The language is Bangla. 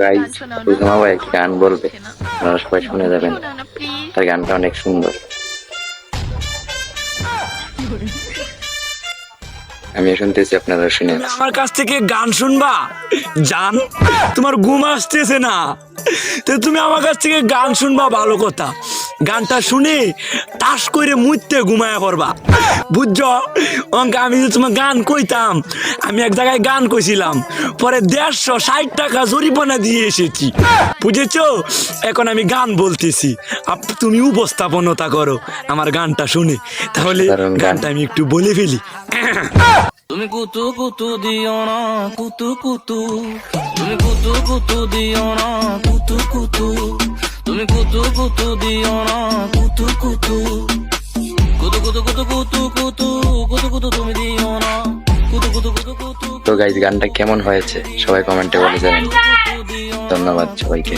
গাইস কুলসুমা ভাই একটি গান বলবে, আপনারা সবাই শুনে যাবেন। তার গানটা অনেক সুন্দর, আমি শুনতেছি, আপনারা শুনে। আমার কাছ থেকে গান শুনবা জান, তোমার ঘুম আসতেছে না তো তুমি আমার কাছ থেকে গান শুনবা, ভালো কথা। গানটা শুনে টাস করে মুইতে ঘুমায়া পড়বা, বুঝছো? অঙ্ক আমি যে তোমার গান কইতাম, আমি এক জায়গায় গান কইছিলাম, পরে 160 টাকা জরিমানা দিয়ে এসেছি, বুঝেছো? এখন আমি গান বলতেছি, তুমি উপস্থাপনতা করো আমার গানটা শুনে, তাহলে গানটা আমি একটু বলে ফেলি। তুমি কুতু কুতু দিও না কুতু কুতু, তুমি কুতু কুতু দিও না কুতু কুতু, তুমি কুতু কুতু দিও না কুতু কুতু, কুতু কুতু কুতু কুতু কুতু কুতু কুতু তুমি দিও না কুতু কুতু কুতু কুতু। তো গাইস গানটা কেমন হয়েছে সবাই কমেন্টে বলে যাবেন। ধন্যবাদ সবাইকে।